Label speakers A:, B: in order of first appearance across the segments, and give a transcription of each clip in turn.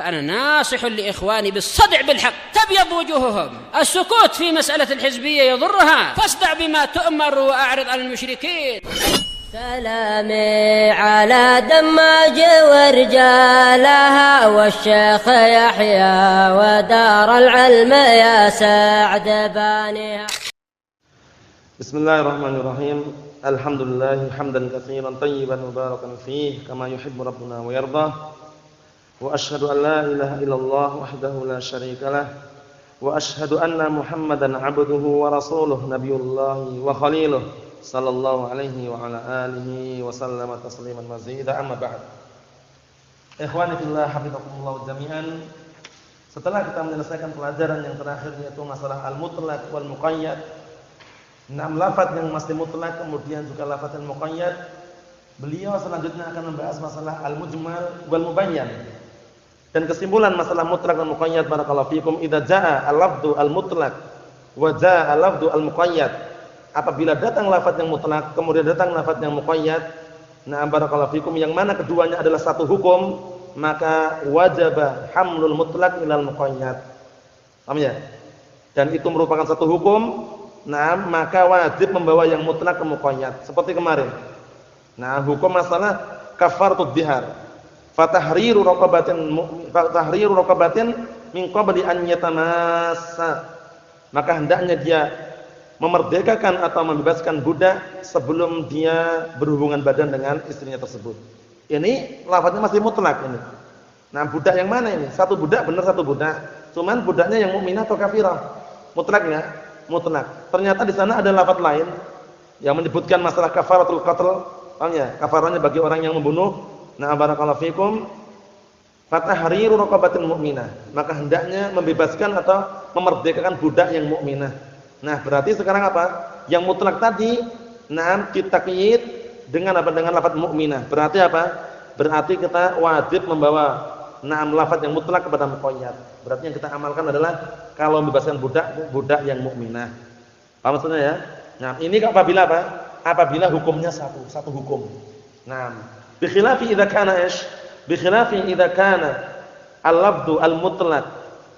A: فأنا ناصح لإخواني بالصدع بالحق تبيض وجوههم. السكوت في مسألة الحزبية يضرها، فاصدع بما تؤمر وأعرض عن المشركين.
B: سلامي على دماج ورجالها والشيخ يحيى ودار العلم يا سعد بانيها.
C: بسم الله الرحمن الرحيم. الحمد لله حمدا كثيرا طيبا مباركا فيه كما يحب ربنا ويرضى. وأشهد أن لا إله إلا الله وحده لا شريك له وأشهد أن محمدا عبده ورسوله نبي الله وخليله صلى الله عليه وعلى آله وسلم تسليما مزيدا. أما بعد. Ikhwani fillah hafizakumullah jami'an. Setelah kita menyelesaikan pelajaran yang terakhir yaitu masalah al-mutlaq wal muqayyad, 6 lafaz yang masih mutlak kemudian juga lafaz yang muqayyad, beliau selanjutnya akan membahas masalah al-mujmal wal mubayyan. Dan kesimpulan masalah mutlak dan muqayyad barakallahu fikum, idza jaa al-lafdhu al-mutlaq wa jaa al-lafdhu al-muqayyad. Apabila datang lafaz yang mutlak kemudian datang lafaz yang muqayyad, nah barakallahu fikum, yang mana keduanya adalah satu hukum, maka wajaba hamlul mutlaq ilal muqayyad. Paham ya? Dan itu merupakan satu hukum, nah maka wajib membawa yang mutlak ke muqayyad. Seperti kemarin. Nah, hukum masalah kafaratud dzihar. Fatahriru raqabatin min qabli an yatamassa. Maka hendaknya dia memerdekakan atau membebaskan budak sebelum dia berhubungan badan dengan istrinya tersebut. Ini lafaznya masih mutlak ini. Nah, budak yang mana ini? Satu budak, benar satu budak. Cuman budaknya yang mukminah atau kafirah? Mutlak enggak? Mutlak. Ternyata di sana ada lafaz lain yang menyebutkan masalah kafaratul qatl. Paham ya? Kafarahnya bagi orang yang membunuh. Nah, barakallahu fikum, fatahriru raqabatin mu'minah. Maka hendaknya membebaskan atau memerdekakan budak yang mukminah. Nah, berarti sekarang apa? Yang mutlak tadi, nah ditakyid dengan apa? Dengan lafaz mukminah. Berarti apa? Berarti kita wajib membawa lafaz yang mutlak kepada muqayyad. Berarti yang kita amalkan adalah kalau membebaskan budak yang mukminah. Paham maksudnya ya? Nah, ini apabila apa? Apabila hukumnya satu hukum. Nah, bi khilafi idza kana ish? Bi khilafi idza kana al-lafdhu al-mutlaq.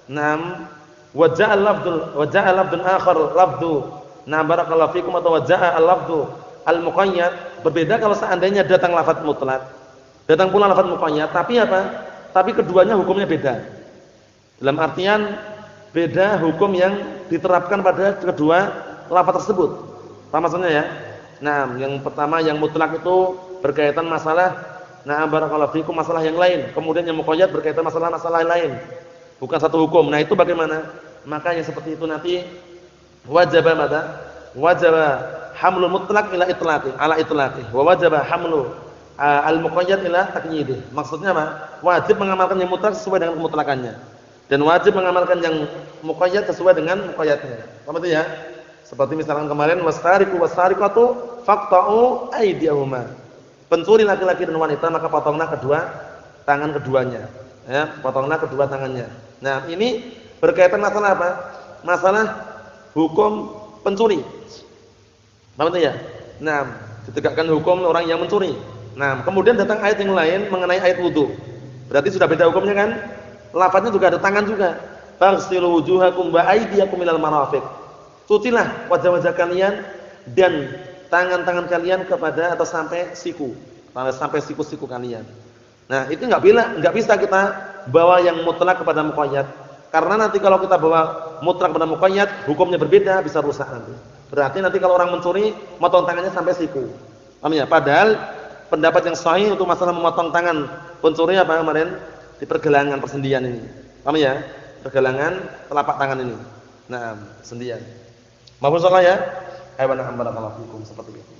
C: Naam, wa ja'a lafdun akhar lafdhu. Nah, barakallahu fikum, atau wa ja'a al-lafdhu al-muqayyad. Berbeda kalau seandainya datang lafaz mutlak, datang pula lafaz muqayyad, tapi apa? Tapi keduanya hukumnya beda. Dalam artian beda hukum yang diterapkan pada kedua lafaz tersebut. Paham maksudnya ya? Nah, yang pertama yang mutlak itu berkaitan masalah barakallahu fikum masalah yang lain. Kemudian yang muqayyad berkaitan masalah-masalah lain. Bukan satu hukum. Nah, itu bagaimana? Maka yang seperti itu nanti wajaba mada? Wajaba hamlul mutlaq ila itlaqi, ala itlaqi. Wa wajaba hamlu al-muqayyad ila taqyidih. Maksudnya apa? Wajib mengamalkan yang mutlak sesuai dengan kemutlakannya. Dan wajib mengamalkan yang muqayyad sesuai dengan muqayyadnya. Paham itu ya? Seperti misalkan kemarin wasariqu wasariqatu faqta'u aydiyahuma. Pencuri laki-laki dan wanita maka potonglah kedua tangan keduanya. Ya, potonglah kedua tangannya. Nah, ini berkaitan masalah apa? Masalah hukum pencuri. Paham itu ya? Nah, ditegakkan hukum orang yang mencuri. Nah, kemudian datang ayat yang lain mengenai ayat wudu. Berarti sudah beda hukumnya kan? Lafaznya juga ada tangan juga. Faghsilu wujuhakum wa aydiyakum ilal marafiq. Cucilah wajah-wajah kalian dan tangan-tangan kalian kepada atau sampai siku. Sampai siku-siku kalian. Nah, itu enggak bisa kita bawa yang mutlak kepada muqayyad. Karena nanti kalau kita bawa mutlak kepada muqayyad, hukumnya berbeda, bisa rusak nanti. Berarti nanti kalau orang mencuri, motong tangannya sampai siku. Paham ya? Padahal pendapat yang sahih untuk masalah memotong tangan pencuri apa kemarin? Di pergelangan persendian ini. Paham ya? Pergelangan telapak tangan ini. Nah, persendian. Mahfuz salah ya? Ayo barakallahu fikum, seperti itu.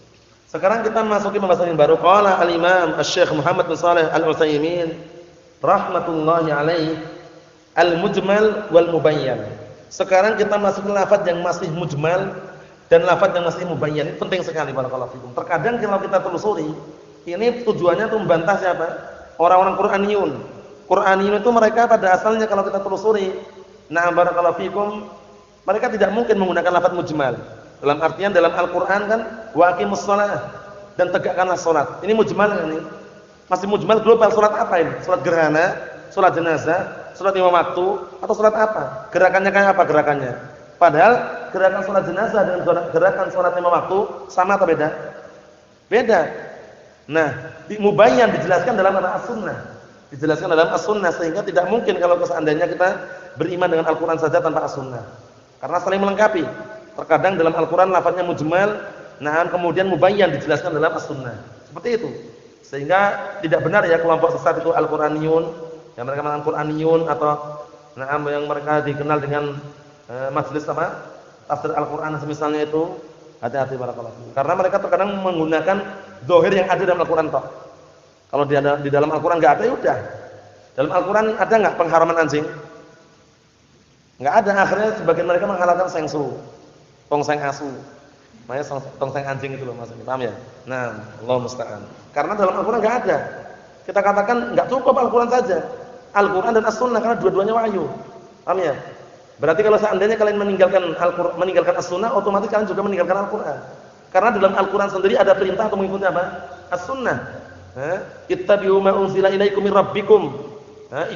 C: Sekarang kita masuki pembahasan yang baru. Qala al-Imam Asy-Syaikh Muhammad bin Shalih Al-Utsaimin rahmatullahi alaihi, al-mujmal wal mubayyan. Sekarang kita masuk ke lafaz yang masih mujmal dan lafaz yang masih mubayyan. Ini penting sekali barakallahu fikum. Terkadang kalau kita telusuri, ini tujuannya untuk membantah siapa? Orang-orang Qur'aniyun. Qur'aniyun itu mereka pada asalnya kalau kita telusuri, barakallahu fikum, mereka tidak mungkin menggunakan lafaz mujmal. Dalam artian dalam Al-Qur'an kan wa aqimus shalah dan tegakkanlah salat. Ini mujmal kan ini? Masih mujmal global. Salat apa ini? Salat gerhana, Salat jenazah, salat 5 waktu atau salat apa? Gerakannya kayak apa gerakannya? Padahal gerakan salat jenazah dengan gerakan salat 5 waktu sama atau beda? Beda. Nah, mubayyan dijelaskan dalam as-sunnah. Dijelaskan dalam as-sunnah sehingga tidak mungkin kalau seandainya kita beriman dengan Al-Qur'an saja tanpa as-sunnah. Karena saling melengkapi. Terkadang dalam Al-Qur'an lafadznya mujmal, nah kemudian mubayyan dijelaskan dalam as-sunnah. Seperti itu. Sehingga tidak benar ya kelompok sesat itu Al-Qur'aniyun, yang mereka mengatakan Qur'aniyun atau yang mereka dikenal dengan majelis apa? Tafsir Al-Qur'an semisalnya itu. Hati-hati barakallahu. Karena mereka terkadang menggunakan zahir yang ada dalam Al-Qur'an toh. Kalau di dalam Al-Qur'an enggak ada ya udah. Dalam Al-Qur'an ada enggak pengharaman anjing? Enggak ada. Akhirnya sebagian mereka menghalalkan sengsu, tongseng asu. Makanya tongseng anjing itu loh maksudnya. Paham ya? Nah, Allah musta'an. Karena dalam Al-Qur'an enggak ada. Kita katakan enggak cukup Al-Qur'an saja. Al-Qur'an dan As-Sunnah karena dua-duanya wahyu. Paham ya? Berarti kalau seandainya kalian meninggalkan Al-Qur'an, meninggalkan As-Sunnah, otomatis kalian juga meninggalkan Al-Qur'an. Karena dalam Al-Qur'an sendiri ada perintah untuk mengikuti apa? As-Sunnah. Ittabi'u ma unzila ilaikum mir rabbikum.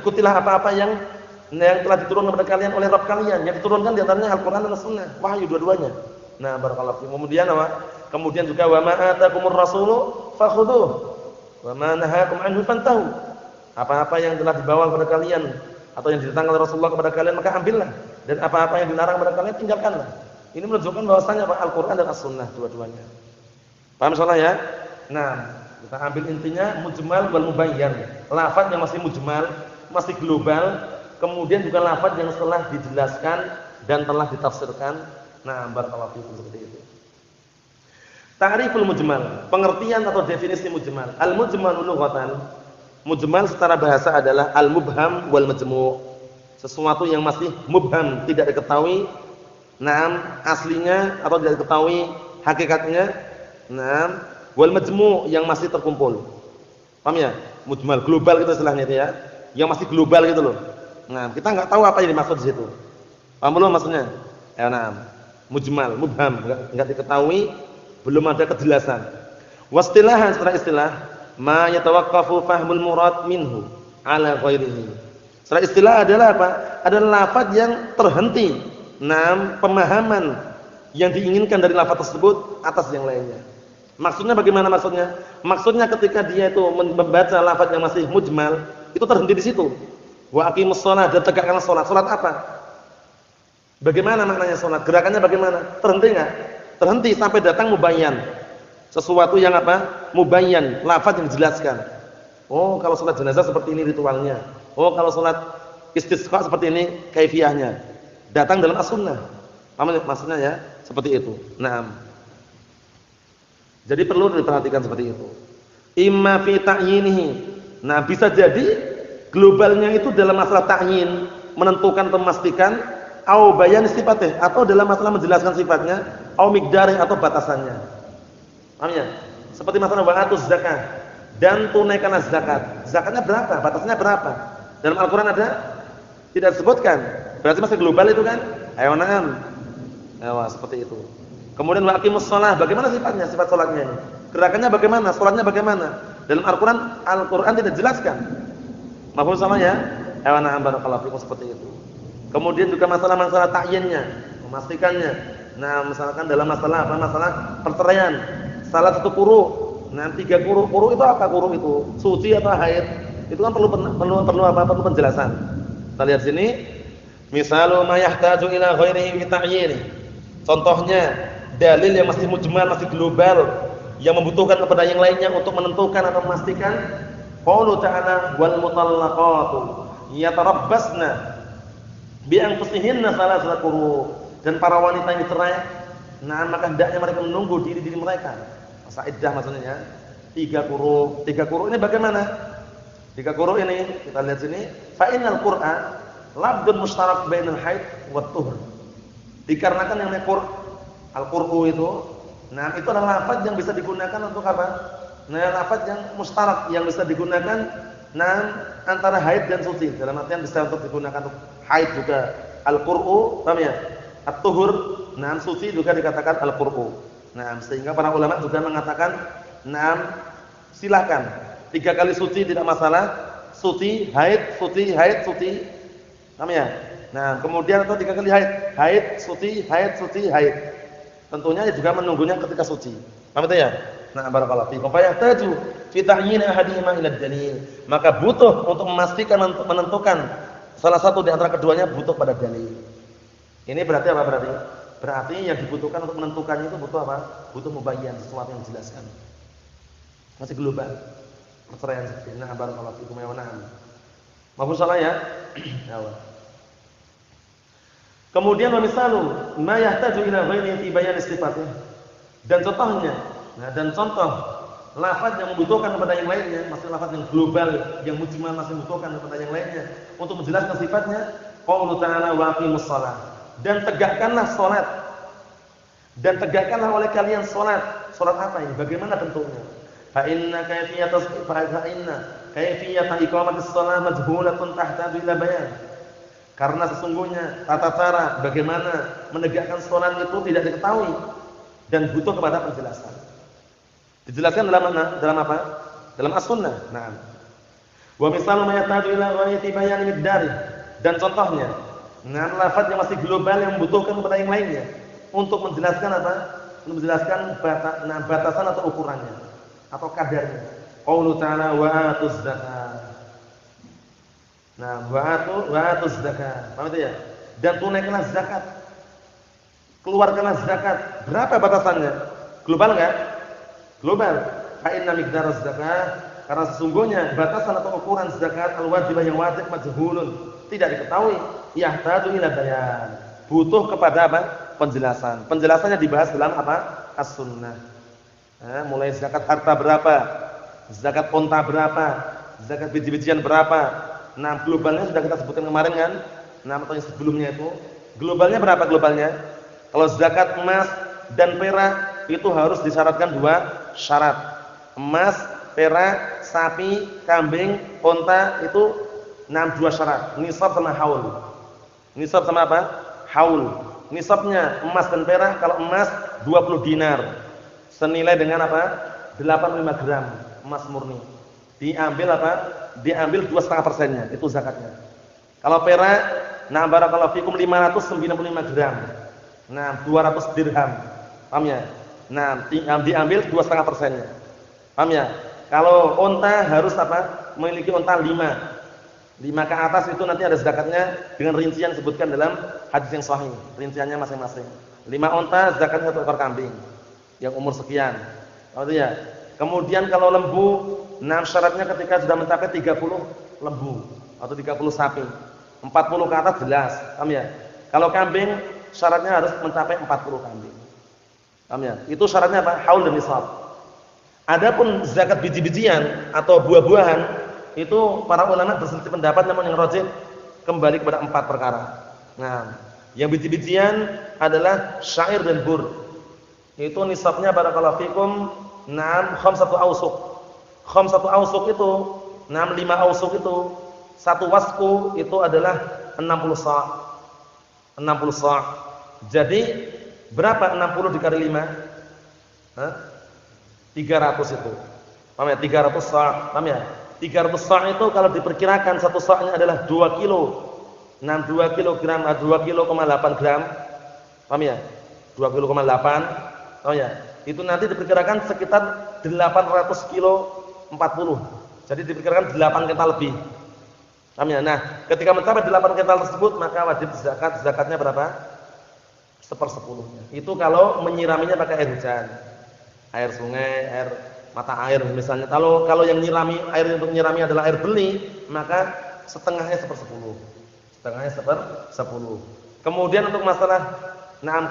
C: Ikutilah apa-apa yang telah diturunkan kepada kalian oleh Rabb kalian. Yang diturunkan di antaranya Al-Qur'an dan As-Sunnah. Wahyu dua-duanya. Nah, barakallahu fiikum. Kemudian apa? Kemudian juga wa ma atakumur rasulu fakhudhuh wa ma nahakum anhu fantahu. Apa-apa yang telah dibawa kepada kalian atau yang didatangkan oleh Rasulullah kepada kalian maka ambillah, dan apa-apa yang dilarang kepada kalian tinggalkanlah. Ini menunjukkan bahwasanya Al-Qur'an dan As-Sunnah dua-duanya. Paham soalnya ya? Nah, kita ambil intinya mujmal wal mubayyan. Lafaz yang masih mujmal, masih global, kemudian juga lafaz yang setelah dijelaskan dan telah ditafsirkan. Nah, barakallahu fiikum seperti itu. Ta'riful mujmal, pengertian atau definisi mujmal. Al-mujmalu lughatan, mujmal secara bahasa adalah al-mubham wal majmu'. Sesuatu yang masih mubham, tidak diketahui aslinya atau tidak diketahui hakikatnya. Wal majmu' yang masih terkumpul. Paham ya? Mujmal global gitu istilahnya itu ya. Yang masih global gitu loh. Nah, kita enggak tahu apa yang dimaksud di situ. Paham belum maksudnya? Ya, mujmal, mubham, enggak diketahui, belum ada kejelasan. Wastilahan secara istilah, ma yatawaqqafu fahmul murad minhu ala ghairihi. Secara istilah adalah apa? Adalah lafaz yang terhenti, pemahaman yang diinginkan dari lafaz tersebut atas yang lainnya. Maksudnya bagaimana maksudnya? Maksudnya ketika dia itu membaca lafaz yang masih mujmal, itu terhenti di situ. Wa aqimus shalah, dan tegakkanlah salat. Salat apa? Bagaimana maknanya salat? Gerakannya bagaimana? Terhenti enggak? Terhenti sampai datang mubayyan. Sesuatu yang apa? Mubayyan, lafaz yang dijelaskan. Oh, kalau salat jenazah seperti ini ritualnya. Oh, kalau salat istisqa seperti ini kaifiyahnya. Datang dalam as-sunnah. Paham maksudnya ya? Seperti itu. Naam. Jadi perlu diperhatikan seperti itu. Imma fi ta'yinihi. Nah, bisa jadi globalnya itu dalam masalah ta'yin, menentukan atau memastikan, au bayan sifatih, atau dalam masalah menjelaskan sifatnya, au miqdarih, atau batasannya. Paham ya? Seperti masalah wa'atuz zakah, dan tunaikanlah zakat. Zakatnya berapa? Batasnya berapa? Dalam Al-Qur'an ada? Tidak disebutkan. Berarti masih global itu kan? Ayo na'am. Ayo, seperti itu. Kemudian waqimus shalah, bagaimana sifatnya? Sifat salatnya ini. Gerakannya bagaimana? Salatnya bagaimana? Dalam Al-Qur'an tidak dijelaskan. Mahfuz sama ya? Ayo na'am, barakallahu fikum, seperti itu. Kemudian juga masalah-masalah ta'yinnya, memastikannya. Nah, misalkan dalam masalah apa? Masalah perceraian. Salah satu quru. Nah, 3 quru. Quru itu apa quru itu? Suci atau haid? Itu kan perlu apa? Perlu penjelasan. Kita lihat sini. Misalu ma yahtaju ila ghairihi fi ta'yini. Contohnya dalil yang masih mujmal, masih global, yang membutuhkan kepada yang lainnya untuk menentukan atau memastikan. Qaulu ta'ala wal mutallaqatu yatarabbasna bi anfusihinna salasata quru. Dan para wanita yang dicerai, maka hendaknya mereka menunggu diri-diri mereka. Masa iddah maksudnya ya. 3 quru. 3 quru ini bagaimana? 3 quru ini kita lihat sini, fa innal qur'an labdun mushtarak bainal haid wat tuhur. Dikarenakan yang al-qur'u itu, itu adalah lafaz yang bisa digunakan untuk apa? Lafaz yang mustarak yang bisa digunakan antara haid dan suci. Dalam artian bisa untuk digunakan untuk haid juga al-qur'u, paham ya? At-tuhur, suci juga dikatakan al-qur'u. Sehingga para ulama juga mengatakan, silakan 3 kali suci tidak masalah, suci, haid, suci, haid, suci. Paham ya? Nah, kemudian atau 3 kali haid. Haid, suci, haid, suci, haid. Tentunya juga menunggunya ketika suci. Paham itu ya? Nah, barakallahu fiikum. Fa yahtaju fi ta'yin ahadihima ila dalil. Maka butuh untuk memastikan, untuk menentukan salah satu di antara keduanya butuh pada dalil. Ini berarti apa berarti? Berarti yang dibutuhkan untuk menentukannya itu butuh apa? Butuh mubayyan, sesuatu yang dijelaskan. Masih global. Perceraian seperti nah barakallahu fikum ya wa na'am. Mahfuz salah ya? Ya Allah. Kemudian wa misalu ma yahtaju ila ghairihi fi bayan sifatih. Dan contohnya, nah dan contoh lafaz yang membutuhkan kepada yang lainnya, masih lafaz yang global yang mujmal masih membutuhkan kepada yang lainnya untuk menjelaskan sifatnya, qaulu ta'ala wa aqimus shalah. Dan tegakkanlah salat. Dan tegakkanlah oleh kalian salat. Salat apa ini? Bagaimana bentuknya? Fa inna kayfiyata iqamatis shalah majhulatun tahtaju ila bayan. Karena sesungguhnya tata cara bagaimana menegakkan salat itu tidak diketahui dan butuh kepada penjelasan. Dijelaskan dalam mana? Dalam apa? Dalam as-sunnah. Naam. Wa misalu ma yahtaju ila ghayati bayan miqdari. Dan contohnya, nah lafaz yang masih global yang membutuhkan kepada yang lainnya untuk menjelaskan apa? Untuk menjelaskan batasan atau ukurannya atau kadarnya. Qaulu ta'ala wa atuz zakat. Nah, wa atuz zakat. Paham itu ya? Dan tunaikanlah zakat. Keluarkanlah zakat. Berapa batasannya? Global enggak? Global. Fa inna miqdaraz zakat, karena sesungguhnya batasan atau ukuran zakat al-wajibah yang wajib majhulun, tidak diketahui. Yahtaju ila bayan. Butuh kepada apa? Penjelasan. Penjelasannya dibahas dalam apa? As-sunnah. Mulai zakat harta berapa? Zakat unta berapa? Zakat biji-bijian berapa? Nah, globalnya sudah kita sebutkan kemarin kan? Nah, atau yang sebelumnya itu. Globalnya berapa globalnya? Kalau zakat emas dan perak itu harus disyaratkan 2 syarat. Emas, perak, sapi, kambing, unta itu 2 syarat. Nisab sama haul. Nisab sama apa? Haul. Nisabnya emas dan perak, kalau emas 20 dinar. Senilai dengan apa? 85 gram emas murni. Diambil apa? Diambil 2,5%-nya, itu zakatnya. Kalau perak, nah barakallahu fikum 595 gram. Nah, 200 dirham. Paham ya? Nah, diambil 2,5%-nya. Paham ya? Kalau unta harus apa? Memiliki unta 5 ke atas itu nanti ada zakatnya dengan rincian disebutkan dalam hadis yang sahih. Rinciannya masing-masing. 5 unta zakatnya 1 ekor kambing yang umur sekian. Tahu ya? Kemudian kalau lembu, syaratnya ketika sudah mencapai 30 lembu atau 30 sapi. 40 ke atas jelas. Paham ya? Kalau kambing syaratnya harus mencapai 40 kambing. Paham ya? Itu syaratnya apa? Haul dan nisab. Adapun zakat biji-bijian atau buah-buahan itu para ulama berselisih pendapat, namun yang rajih kembali kepada 4 perkara. Nah, yang biji-bijian adalah syair dan bur. Itu nisabnya barakallahu fikum 5 ausuk. 5 ausuk itu 5 ausuk itu 1 wasku itu adalah 60 sa'. 60 sa'. Jadi berapa 60 dikali 5? 300 itu. Paham ya? 300 sa'. Paham ya? 300 sa' itu kalau diperkirakan 1 sa'-nya adalah 2 kilo. 2 kilogram, 2,8 gram. Paham ya? 2,8. Oh ya. Itu nanti diperkirakan sekitar 800 kilo 40. Jadi diperkirakan 8 kental lebih. Paham ya? Nah, ketika mencapai 8 kental tersebut maka wajib zakat. Zakatnya berapa? 1/10. Itu kalau menyiraminya pakai air hujan. Air sungai, air mata air misalnya. Kalau yang nyirami, air untuk nyirami adalah air beli, maka setengahnya 1/10. Setengahnya 1/10. Kemudian untuk masalah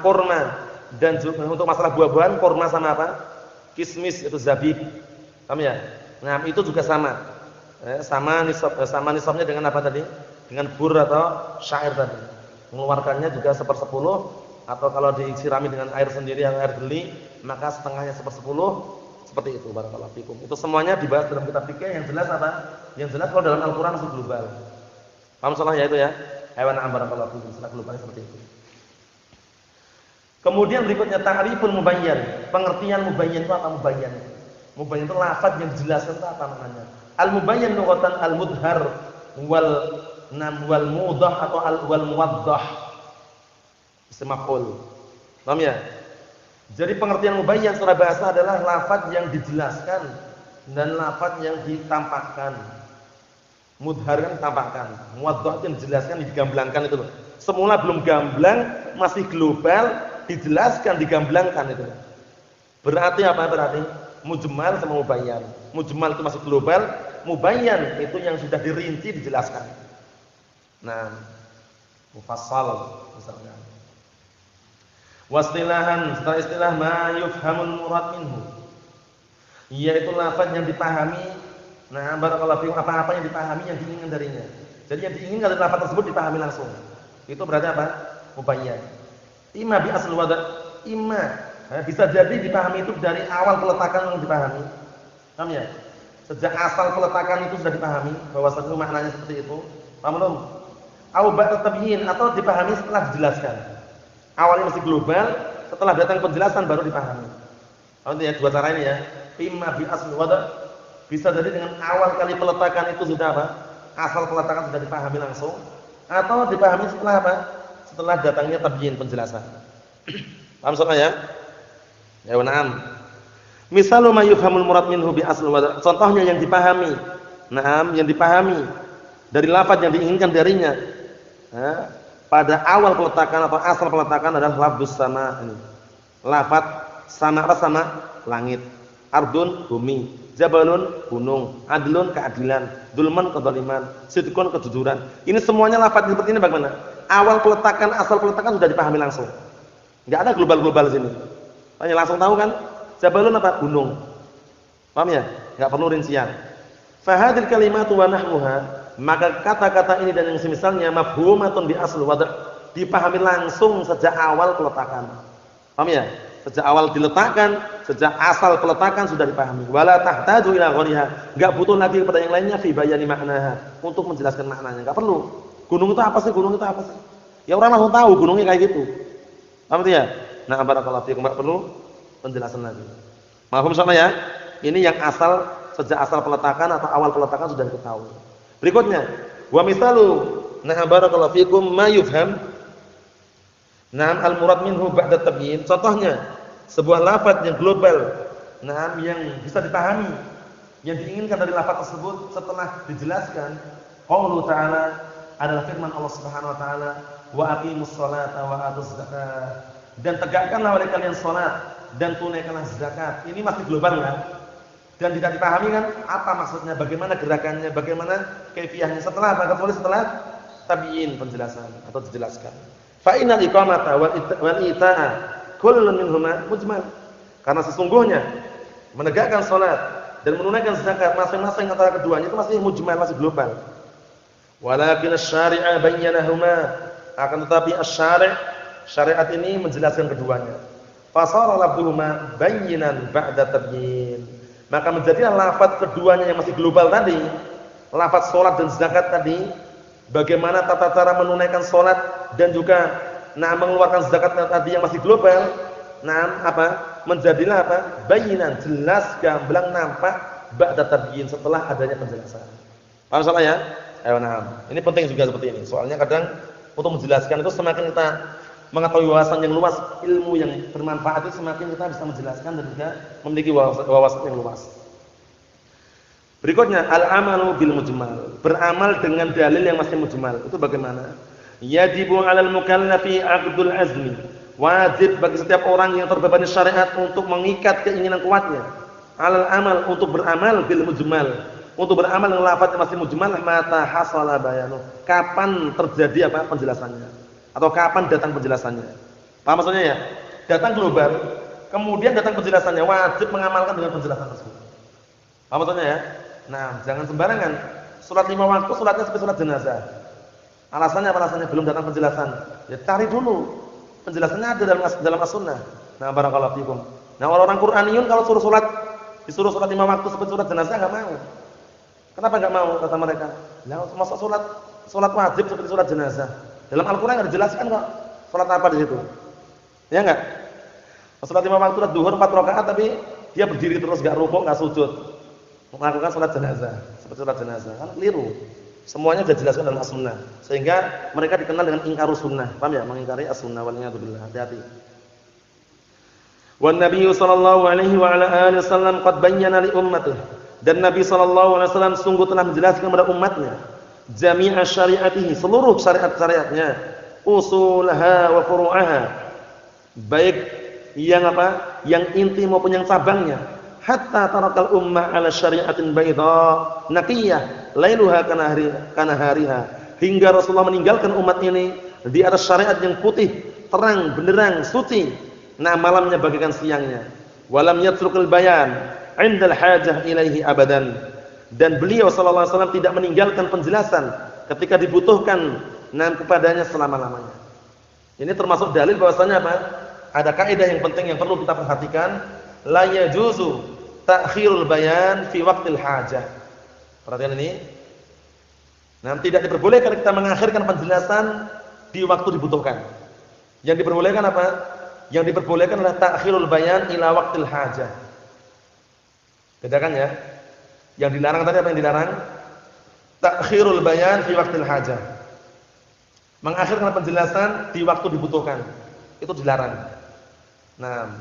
C: kurma dan untuk masalah buah-buahan, kurma sama apa? Kismis, itu zabib. Paham ya? Nah, itu juga sama. Sama nisabnya dengan apa tadi? Dengan bur atau syair tadi. Mengeluarkannya juga 1/10, atau kalau disirami dengan air sendiri yang air beli, maka setengahnya 1/10. Seperti itu, barakallahu fikum. Itu semuanya dibahas dalam kitab fikih. Yang jelas apa? Yang jelas kalau dalam Al-Qur'an itu global. Paham salah ya itu ya? Hewan barakallahu fikum, secara global seperti itu. Kemudian berikutnya ta'riful mubayyan. Pengertian mubayyan itu apa mubayyan? Mubayyan itu lafaz yang dijelaskan itu apa maknanya? Al-mubayyan lughatan al-mudhar wal mudah atau wal muwaddah. Isim maf'ul. Paham ya? Jadi pengertian mubayyan secara bahasa adalah lafaz yang dijelaskan dan lafaz yang ditampakkan. Mudhar kan tampakkan, muwaddah itu dijelaskan, digamblangkan itu loh. Semula belum gamblang, masih global, dijelaskan, digamblangkan itu. Berarti apa? Berarti mujmal sama mubayyan. Mujmal itu masih global, mubayyan itu yang sudah dirinci, dijelaskan. Nah, mufassal misalnya. Wastilahan, setelah istilah ma yufhamul murad minhu, yaitu lafaz yang dipahami. Nah, barakallahu fiikum, apa-apa yang dipahami yang diinginkan darinya. Jadi yang diinginkan dari lafaz tersebut dipahami langsung. Itu berarti apa? Mubayyan. Imma bi asl wada', imma bisa jadi dipahami itu dari awal peletakan yang dipahami. Paham ya? Sejak asal peletakan itu sudah dipahami bahwasanya maknanya seperti itu. Paham belum? Au ba'da tabyin, atau dipahami setelah dijelaskan. Awalnya masih global, setelah datang penjelasan baru dipahami. Paham ya? Dua cara ini ya. Imma bi asl wada', bisa jadi dengan awal kali peletakan itu sudah apa? Asal peletakan sudah dipahami langsung, atau dipahami setelah apa? Setelah datangnya tabyin, penjelasan. Paham soalnya ya? Ya, na'am. Misalu ma yufhamul murad minhu bi asl wa. Contohnya yang dipahami. Na'am, yang dipahami dari lafaz yang diinginkan darinya. Pada awal peletakan atau asal peletakan adalah lafzus sama ini. Lafaz sama apa? Sama langit. Ardun bumi, jabalun gunung, adlun keadilan, dulman kezaliman, sidqun kejujuran. Ini semuanya lafaz seperti ini bagaimana? Awal peletakan, asal peletakan sudah dipahami langsung. Enggak ada global-global di sini. Tanya langsung tahu kan? Jabalun apa? Gunung. Paham ya? Enggak perlu rincian. Fa hadhil kalimatu wa nahmuha, maka kata-kata ini dan yang semisalnya mafhumatun bi asl wada', dipahami langsung sejak awal peletakan. Paham ya? Sejak awal diletakkan, sejak asal peletakan sudah dipahami. Wala tahtaju ila ghariha, enggak butuh lagi kepada yang lainnya fi bayani maknaha, untuk menjelaskan maknanya. Enggak perlu. Gunung itu apa sih? Gunung itu apa sih? Ya orang langsung tahu gunungnya kayak gitu. Paham ya? Nah, barakallahu fiikum, enggak perlu penjelasan lagi. Mahfum sama ya? Ini yang asal, sejak asal peletakan atau awal peletakan sudah diketahui. Berikutnya, wa misalu, nah barakallahu fiikum ma yufham. Naam al-murad minhu ba'da tabyin. Contohnya, sebuah lafaz yang global, naam yang bisa dipahami, yang diinginkan dari lafaz tersebut setelah dijelaskan. Qaulu ta'ala adalah firman Allah Subhanahu wa taala, wa aqimus sholata wa atuz zakata. Dan tegakkanlah oleh kalian salat dan tunaikanlah zakat. Ini masih global kan? Dan tidak dipahami kan apa maksudnya, bagaimana gerakannya, bagaimana kaifiyahnya setelah tabyin, penjelasan atau dijelaskan. Fa innal iqamata wal ita'a kullun minhuma mujmal. Karena sesungguhnya menegakkan salat dan menunaikan zakat masing-masing antara keduanya itu masih mujmal, masih global. Walakin asy-syari'a bayyanahuma, akan tetapi syariat ini menjelaskan keduanya. Fasara lafdhuhuma bayyinan ba'da tabyin. Maka menjadilah lafaz keduanya yang masih global tadi, lafaz salat dan zakat tadi, bagaimana tata cara menunaikan salat dan juga mengeluarkan zakat tadi yang masih global, menjadilah apa? Bayinan, jelas, gamblang, nampak ba'da tabyin, setelah adanya penjelasan. Paham soalnya ya? Ayo, ini penting juga seperti ini. Soalnya kadang untuk menjelaskan itu semakin kita mengetahui wawasan yang luas, ilmu yang bermanfaat itu semakin kita bisa menjelaskan dan juga memiliki wawasan yang luas. Berikutnya al-amalu bil mujmal, beramal dengan dalil yang masih mujmal. Itu bagaimana? Yajibu 'alal mukallafi 'aqdul azmi. Wajib bagi setiap orang yang terbebani syariat untuk mengikat keinginan kuatnya. 'Alal amal, untuk beramal bil mujmal. Untuk beramal dengan lafaz yang masih mujmal, mata hasala bayanu. Kapan terjadi apa penjelasannya? Atau kapan datang penjelasannya? Paham maksudnya ya? Datang global, kemudian datang penjelasannya, wajib mengamalkan dengan penjelasan tersebut. Paham maksudnya ya? Nah, jangan sembarangan. Salat 5 waktu, salatnya seperti salat jenazah. Alasannya apa alasannya? Belum datang penjelasan. Ya cari dulu. Penjelasannya ada dalam as-sunnah. Nah, barakallahu fikum. Nah, orang-orang Qur'aniyun kalau disuruh salat 5 waktu seperti salat jenazah enggak mau. Kenapa enggak mau kata mereka? Lah, masa salat wajib seperti salat jenazah. Dalam Al-Qur'an enggak dijelaskan kok salat apa di situ. Ya enggak? Salat 5 waktu zuhur 4 rakaat tapi dia berdiri terus enggak rukuk, enggak sujud. Melakukan salat jenazah. seperti salat jenazah. Kan keliru. Semuanya sudah dijelaskan dalam as-sunnah. Sehingga mereka dikenal dengan ingkarus sunnah. Paham ya? Mengingkari as-sunnah wal iyadu billah. Hati-hati. Wan Nabi sallallahu alaihi wa ala alihi wasallam qad bayyana li ummatihi. Dan Nabi sallallahu alaihi wasallam sungguh telah menjelaskan kepada umatnya jami'a syariatihi, seluruh syariat-syariatnya, usulaha wa furu'aha. Baik yang apa? Yang inti maupun yang cabangnya. Hatta tarakal ummah ala syariatin baydha naqiyah lailuha kana hariha, hingga Rasulullah meninggalkan umat ini di atas syariat yang putih, terang, benderang, suci. Nah, malamnya bagaikan siangnya. Walam yatrukul bayan 'indal hajah ilaihi abadan. Dan beliau sallallahu alaihi wasallam tidak meninggalkan penjelasan ketika dibutuhkan kepadanya selama-lamanya. Ini termasuk dalil bahwasanya apa? Ada kaidah yang penting yang perlu kita perhatikan, la yajuzu ta'khirul bayan fi waqtil hajah. Perhatian ini. Nah, tidak diperbolehkan kita mengakhirkan penjelasan di waktu dibutuhkan. Yang diperbolehkan apa? Yang diperbolehkan adalah ta'khirul bayan ila waqtil hajah. Bedakan ya. Yang dilarang tadi apa yang dilarang? Ta'khirul bayan fi waqtil hajah. Mengakhirkan penjelasan di waktu dibutuhkan. Itu dilarang. Nah,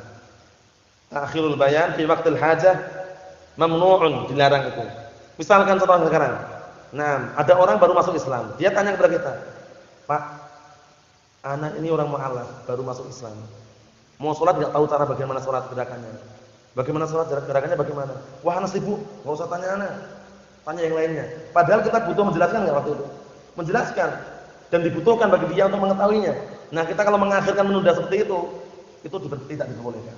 C: ta'khirul bayan fi waqtil hajah mamnu'un, dilarang itu. Misalkan contoh sekarang. Nah, ada orang baru masuk Islam. Dia tanya kepada kita, "Pak, anak ini orang mu'alaf, baru masuk Islam. Mau sholat enggak tahu cara bagaimana sholat gerakannya. Bagaimana sholat gerakannya bagaimana? Wah, anak sibuk, enggak usah tanya anak. Tanya yang lainnya." Padahal kita butuh menjelaskan enggak waktu itu? Menjelaskan dan dibutuhkan bagi dia untuk mengetahuinya. Nah, kita kalau mengakhirkan menunda seperti itu tidak diperbolehkan.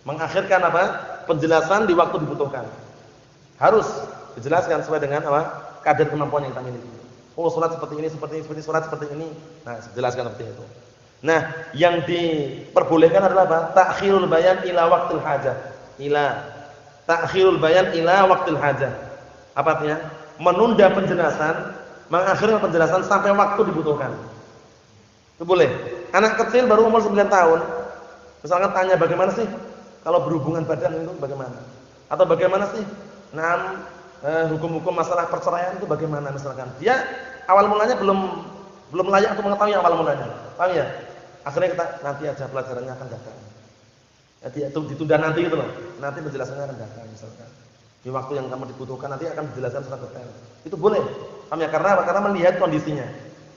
C: Mengakhirkan apa? Penjelasan di waktu dibutuhkan. Harus dijelaskan sesuai dengan apa? Kadar kemampuan yang kita miliki. Oh, salat seperti ini, salat seperti ini. Nah, jelaskan seperti itu. Nah, yang diperbolehkan adalah apa? Ta'khirul bayan ila waqtil hajah. Ta'khirul bayan ila waqtil hajah. Apa artinya? Menunda penjelasan, mengakhirkan penjelasan sampai waktu dibutuhkan. Itu boleh. Anak kecil baru umur 9 tahun. Misalkan tanya bagaimana sih kalau berhubungan badan itu bagaimana? Atau bagaimana sih hukum-hukum masalah perceraian itu bagaimana misalkan. Dia awal mulanya belum layak untuk mengetahui awal mulanya. Paham ya? Akhirnya kita nanti aja pelajarannya akan datang. Jadi itu ditunda nanti gitu loh. Nanti penjelasannya akan datang misalkan. Di waktu yang kamu dibutuhkan nanti akan dijelaskan secara detail. Itu boleh. Paham ya? Karena apa? Karena melihat kondisinya.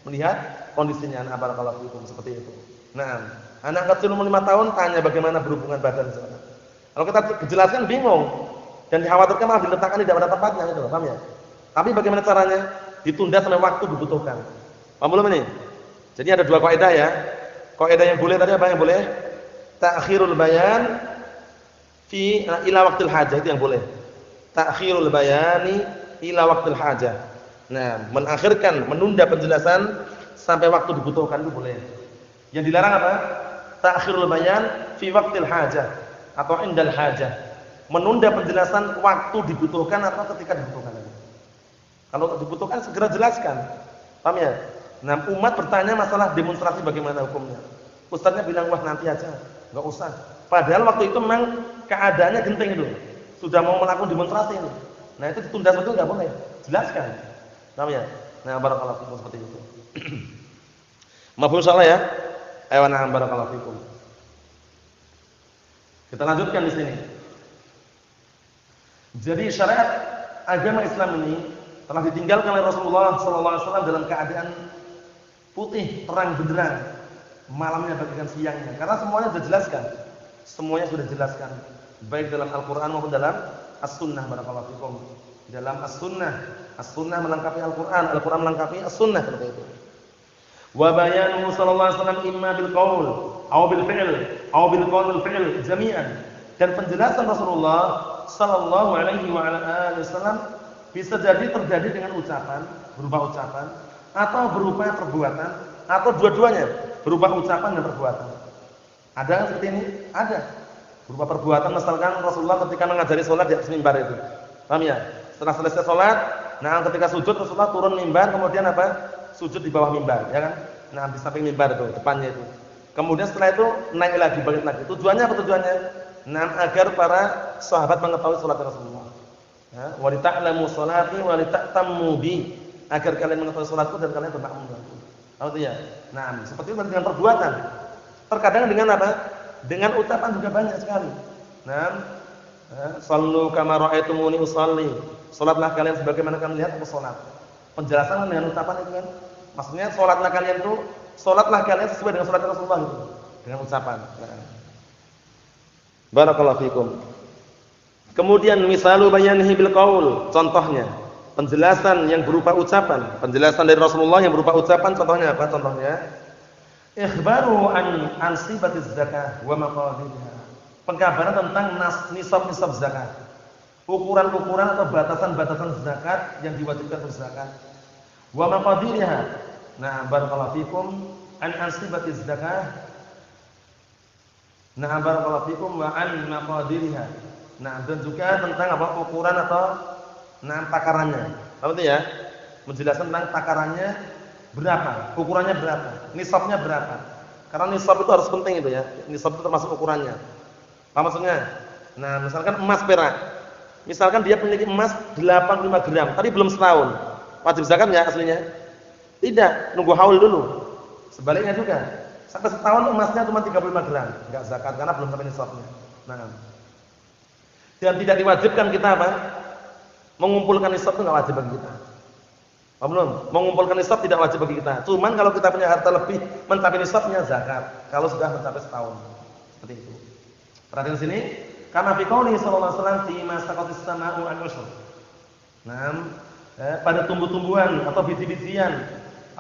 C: Melihat kondisinya barakallahu fikum seperti itu. Nah, anak kecil umur 5 tahun tanya bagaimana berhubungan badan misalkan. Kalau kita jelaskan bingung dan dikhawatirkan malah diletakkan tidak pada tempatnya gitu loh, paham ya? Tapi bagaimana caranya? Ditunda sampai waktu dibutuhkan. Paham belum ini? Jadi ada dua kaidah ya. Kaidah yang boleh tadi apa yang boleh? Ta'khirul bayan ila waqtil hajah, itu yang boleh. Ta'khirul bayani ila waqtil hajah. Nah, menunda penjelasan sampai waktu dibutuhkan itu boleh. Yang dilarang apa? Ta'khirul bayan fi waqtil hajah atau indal hajah. Menunda penjelasan waktu dibutuhkan atau ketika dibutuhkan. Kalau dibutuhkan segera jelaskan. Paham ya? Nah, umat bertanya masalah demonstrasi bagaimana hukumnya. Ustaznya bilang, "Wah, nanti aja, enggak usah." Padahal waktu itu memang keadaannya genting itu. Sudah mau melakukan demonstrasi itu. Nah, itu ditunda seperti itu enggak boleh. Jelaskan. Paham ya? Nah, barakallahu fikum seperti itu. Mafhum salah ya? Ayo na'am barakallahu fikum. Kita lanjutkan di sini. Jadi syariat agama Islam ini telah ditinggalkan oleh Rasulullah sallallahu alaihi wasallam dalam keadaan putih, terang benderang, malamnya bagaikan siangnya. Karena semuanya sudah dijelaskan. Semuanya sudah dijelaskan, baik dalam Al-Qur'an maupun dalam As-Sunnah barakallahu fikum. Dalam As-Sunnah, As-Sunnah melengkapi Al-Qur'an, Al-Qur'an melengkapi As-Sunnah seperti itu. Wa bayanuhu sallallahu alaihi wasallam imma bil qaul aw bil fi'l aw bil qaul wal fi'l jami'an. Dan penjelasan Rasulullah sallallahu alaihi wa ala alihi wasallam bisa jadi terjadi dengan ucapan, berupa ucapan atau berupa perbuatan atau dua-duanya, berupa ucapan dan perbuatan. Ada yang seperti ini? Ada. Berupa perbuatan misalkan Rasulullah ketika mengajari salat di atas mimbar itu. Paham ya? Setelah selesai salat, nah ketika sujud Rasulullah turun mimbar kemudian apa? Sujud di bawah mimbar, ya kan? Nah, di samping mimbar itu, depannya itu. Kemudian setelah itu naik lagi, bangkit lagi. Tujuannya apa tujuannya? Nah, agar para sahabat mengetahui salat Rasulullah. Wa li ta'lamu sholati wa li ta'tammu bi, agar kalian mengetahui salatku dan kalian bermakmum denganku. Artinya, nah, seperti itu dengan perbuatan. Terkadang dengan apa? Dengan ucapan juga banyak sekali. Nah, sallu kama ra'aitumuni usalli. Salatlah kalian sebagaimana kalian lihat aku salat. Penjelasan dengan ucapan itu kan. Maksudnya salatlah kalian itu, salatlah kalian sesuai dengan salat Rasulullah itu. Dengan ucapan. Nah. Barakallahu fikum. Kemudian misalu bayanihi bil qaul, contohnya penjelasan yang berupa ucapan, penjelasan dari Rasulullah yang berupa ucapan, contohnya apa? Contohnya ikhbaru an sibatiz zakah wa maqadirha. Pengkabaran tentang nisab zakat. Ukuran-ukuran atau batasan-batasan zakat yang diwajibkan untuk zakat. Wa maqadirha. Nah, barakallahu fikum an sibatiz zakah. Nah, barakallahu fikum wa an maqadirha. Nah, dan juga tentang apa? Ukuran atau takarannya. Apa itu ya? Menjelaskan tentang takarannya berapa, ukurannya berapa, nisabnya berapa. Karena nisab itu harus penting itu ya. Nisab itu termasuk ukurannya. Apa maksudnya? Nah, misalkan emas perak. Misalkan dia memiliki emas 85 gram, tapi belum setahun. Wajib zakat enggak aslinya? Tidak, nunggu haul dulu. Sebaliknya juga. Sampai setahun emasnya cuma 35 gram, enggak zakat karena belum sampai nisabnya. Nah, dan tidak diwajibkan kita apa? Mengumpulkan nisab itu enggak wajib bagi kita. Paham belum? Mengumpulkan nisab tidak wajib bagi kita. Cuman kalau kita punya harta lebih mencapai nisabnya zakat. Kalau sudah mencapai setahun. Seperti itu. Perhatian sini, karena fi qouli sallallahu alaihi wasallam fi ma saqatis sama'u al-ushr. Nah, pada tumbuh-tumbuhan atau biji-bijian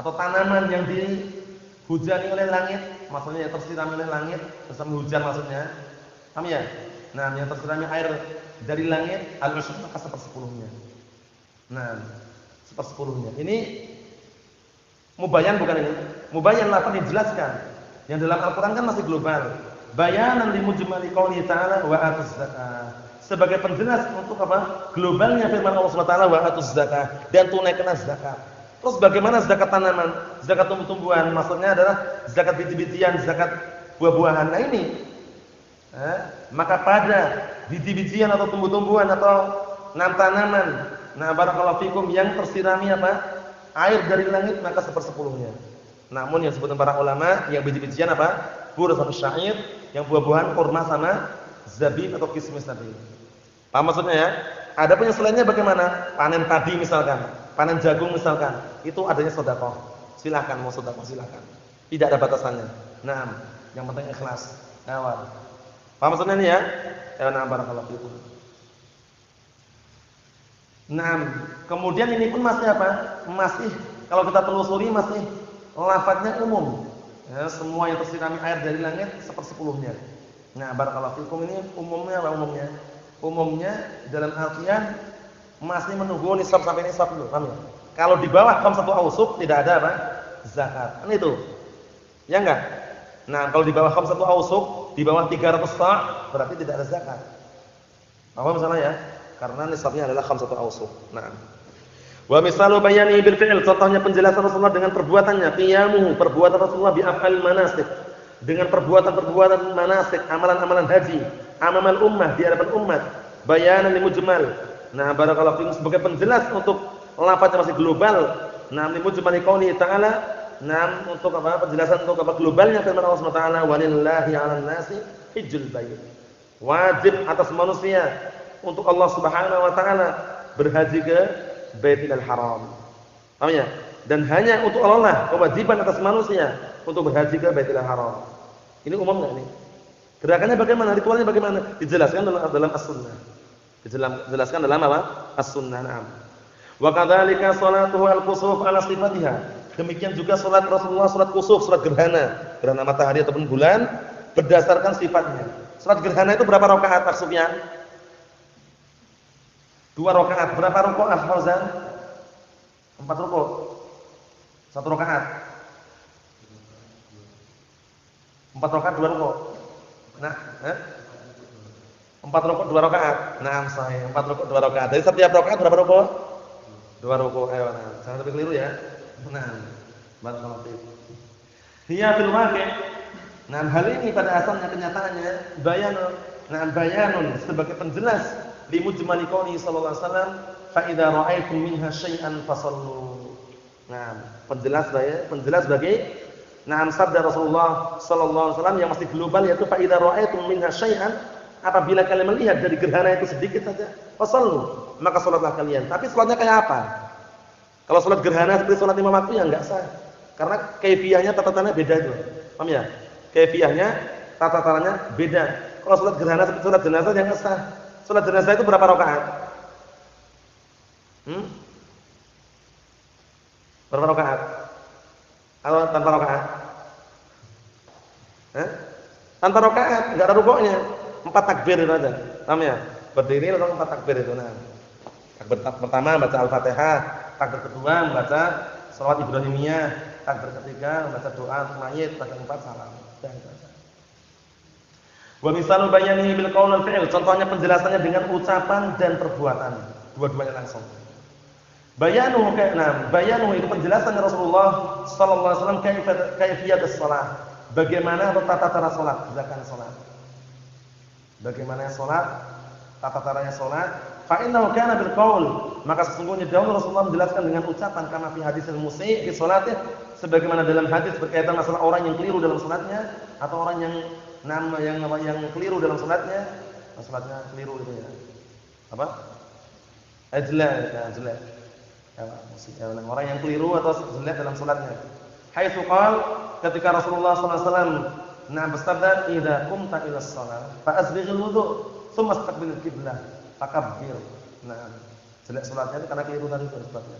C: atau tanaman yang dihujani oleh langit, maksudnya yang tersiram oleh langit, bersama hujan maksudnya. Paham ya? Nah, yang tersiramnya air dari langit al-ushr maka 1/10-nya. Nah, 1/10-nya. Ini mubayyan bukan ini? Mubayyan lafaz dijelaskan. Yang dalam Al-Qur'an kan masih global. Bayanan li mujmali qouli ta'ala wa atuz zakah. Sebagai penjelas untuk apa? Globalnya firman Allah Subhanahu wa taala wa atuz zakah, dan tunaikan zakat. Terus bagaimana zakat tanaman? Zakat tumbuh-tumbuhan maksudnya adalah zakat biji-bijian, zakat buah-buahan. Nah ini maka pada biji-bijian atau tumbuh-tumbuhan atau tanaman, nah barakallahu fikum, yang tersirami apa? Air dari langit maka 1/10-nya. Namun yang disebutkan para ulama, yang biji-bijian apa? Bur sama syair, yang buah-buahan kurma sama zabib atau kismis tadi. Paham maksudnya ya? Ada punya selainnya bagaimana? Panen padi misalkan, panen jagung misalkan, itu adanya sedekah. Silakan mau sedekah silakan. Tidak ada batasannya. Nah, yang penting ikhlas. Awal. Paham maksudnya ini ya? Nah, barakallahu fikum. Nah, kemudian ini pun masih apa? Masih kalau kita telusuri masih lafadznya umum. Ya, semua yang tersirami air dari langit 1/10-nya. Nah, barakallahu fikum, ini umumnya apa umumnya? Umumnya dalam artian masih menunggu nisab sampai nisab dulu, paham ya? Kalau di bawah 1 ausuk tidak ada apa? Zakat. Kan itu. Ya enggak? Nah, kalau di bawah 1 ausuk, di bawah 300 sa' berarti tidak ada zakat. Apa misalnya ya? Karena nisabnya adalah 1 ausuk. Nah. Wa misalu bayani bil fi'il, contohnya penjelasan Rasulullah dengan perbuatannya, qiyamuhu, perbuatan Rasulullah bi af'al manasik, dengan perbuatan-perbuatan manasik, amalan-amalan haji, amalan ummah di hadapan umat, bayanan li mujmal. Nah, barakallahu fikum, sebagai penjelas untuk lafaz yang masih global. Nah, li mujmal qouli ta'ala, nah untuk apa? Penjelasan untuk apa? Globalnya firman Allah Subhanahu wa taala, walillahi 'alan nasi hajjul bait. Wajib atas manusia untuk Allah Subhanahu wa taala berhaji ke Baitul Haram. Paham ya? Dan hanya untuk Allah lah kewajiban atas manusia untuk berhaji ke Baitul Haram. Ini umum enggak ini? Gerakannya bagaimana? Ritualnya bagaimana? Dijelaskan dalam As-Sunnah. Dijelaskan dalam apa? As-Sunnah. Naam. Wa kadzalika salatuhu al-kusuf ala sifatiha. Demikian juga salat Rasulullah, salat kusuf, salat gerhana matahari ataupun bulan berdasarkan sifatnya. Salat gerhana itu berapa rakaat maksudnya? 2 rakaat. Berapa rakaat Fauzan? 4 rakaat. 1 rakaat. 4 rakaat 2 rakaat. Nah, 4 rakaat 2 rakaat. Nah, sahih. 4 rakaat 2 rakaat. Jadi setiap rakaat berapa rakaat? 2 rakaat. Ayo, nah, jangan sampai keliru ya. Nah, barakallahu fiik. Hiya fil waqi'. Nah, hal ini pada asalnya kenyataannya bayanun. Nah, bayanun sebagai penjelas li mujmali qouli sallallahu alaihi wasallam, fa idza ra'aitum minha syai'an fasallu. Nah, penjelas bagi sabda Rasulullah sallallahu alaihi wasallam yang masih global, yaitu fa idza ra'aitum minha syai'an, apabila kalian melihat dari gerhana itu sedikit saja, fasallu, maka salatlah kalian. Tapi salatnya kayak apa? Kalau salat gerhana seperti salat 5 waktu ya enggak sah. Karena kaifiyahnya, tata caranya beda itu. Paham ya? Kaifiyahnya, tata caranya beda. Kalau salat gerhana seperti salat jenazah yang enggak sah. Salat jenazah itu berapa rakaat? Berapa rakaat? Kalau tanpa rakaat? Tanpa rakaat, enggak ada rukuknya. 4 takbir itu aja. Paham ya? Berdiri langsung 4 takbir itu. Nah, takbir pertama baca Al-Fatihah, takbir kedua membaca shalawat Ibrahimiyah, takbir ketiga membaca doa mayit, takbir keempat salam. Wa misalul bayanihi bil qaul wal fi'l, contohnya penjelasannya dengan ucapan dan perbuatan, dua-duanya langsung. Bayanuhu itu penjelasan Rasulullah sallallahu alaihi wasallam kaifiyatus shalah. Bagaimana tata cara salat, gerakan salat. Bagaimana salat, tata caranya salat. Fa innahu kana bil qaul, maka sesungguhnya dahulu Rasulullah menjelaskan dengan ucapan, kama fi hadisil musyi' fi salatih, sebagaimana dalam hadis berkaitan masalah orang yang keliru dalam salatnya atau orang yang keliru dalam salatnya, salatnya keliru itu ya. Apa? Ajla. Orang yang keliru atau jelek dalam salatnya. Haitsu qala, ketika Rasulullah sallallahu alaihi wasallam bersabda, "Idza qumta ila shalah fa asbighil wudu', tsumma istaqbilil qiblah." Takabbir. Nah, jelek salatnya itu karena keliru tadi sebabnya.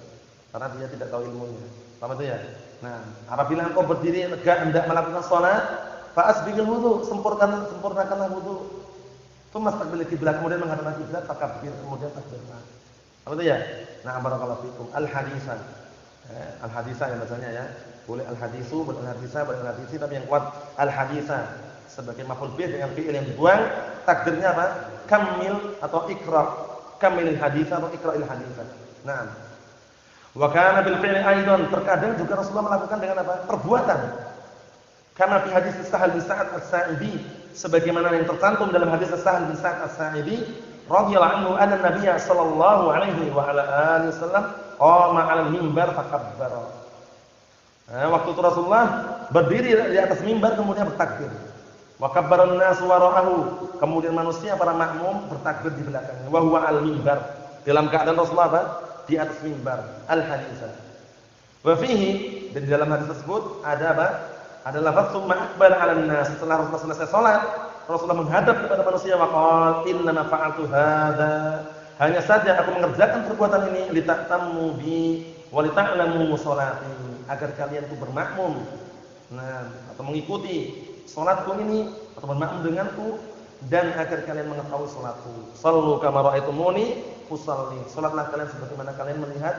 C: Karena dia tidak tahu ilmunya. Paham itu ya? Nah, apabila engkau berdiri tegak hendak melakukan salat, fa asbighil wudu', sempurnakanlah wudu. Tsumma istaqbilil qiblah, kemudian menghadap kiblat, takabbir, kemudian takbirlah. Paham itu ya? Nah, barakallahu fikum. Al-haditsan. Al-haditsan yang bacanya ya. Boleh al-hadisu, boleh al-haditsa, boleh al-haditsi, tapi yang kuat al-haditsan. Sebagai maf'ul bih dengan fi'il yang dibuang, takdirnya apa? Kamil atau ikra. Kamilil haditsa atau ikra'il haditsa. Naam. Wa kana bil fi'li aidan, terkadang juga Rasulullah melakukan dengan apa? Perbuatan. Karena fi hadis Sahal bin Sa'ad As-Sa'idi, sebagaimana yang tercantum dalam hadis Sahal bin Sa'ad As-Sa'idi radhiyallahu anhu, anna Nabiy sallallahu alaihi wa ala alihi wasallam qama 'alal mimbar fakabbara. Waktu itu Rasulullah berdiri di atas mimbar kemudian bertakbir. Wa kabbaran nas wara'ahu, kemudian manusia para makmum bertakbir di belakangnya. Wa huwa al-mimbar, dalam keadaan Rasulullah apa? Di atas mimbar. Al-haditsa. Wa fihi, dan di dalam hadis tersebut ada apa? Ada lafaz summa aqbala 'alan nas. Setelah Rasulullah selesai salat, Rasulullah menghadap kepada manusia wa qala inna fa'altu hadza, hanya saja aku mengerjakan perbuatan ini lita'tammu bi wa lita'lamu sholati, agar kalian itu bermakmum. Nah, atau mengikuti salatku ini atau bermakmum denganku, dan agar kalian mengetahui salatku. Sallu kama ra'aitumuni usalli. Salatlah kalian sebagaimana kalian melihat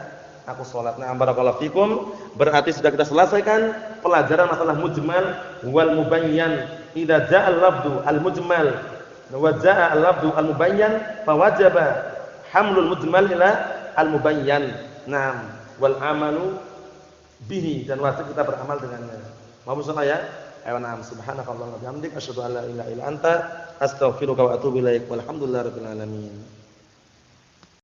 C: aku salat. Nah, barakallahu fikum. Berarti sudah kita selesaikan pelajaran masalah mujmal wal mubayyan. Idza ja'a al-lafdhu al-mujmal wa ja'a al-lafdhu al-mubayyan fa wajaba hamlul mujmal ila al-mubayyan. Naam, wal amalu bihi, dan wajib kita beramal dengannya. Mohon maaf ya. Ayo na'am, subhanakallahumma wa bihamdika asyhadu an la ilaha illa anta astaghfiruka wa atubu ilaik. Walhamdulillahirabbil alamin.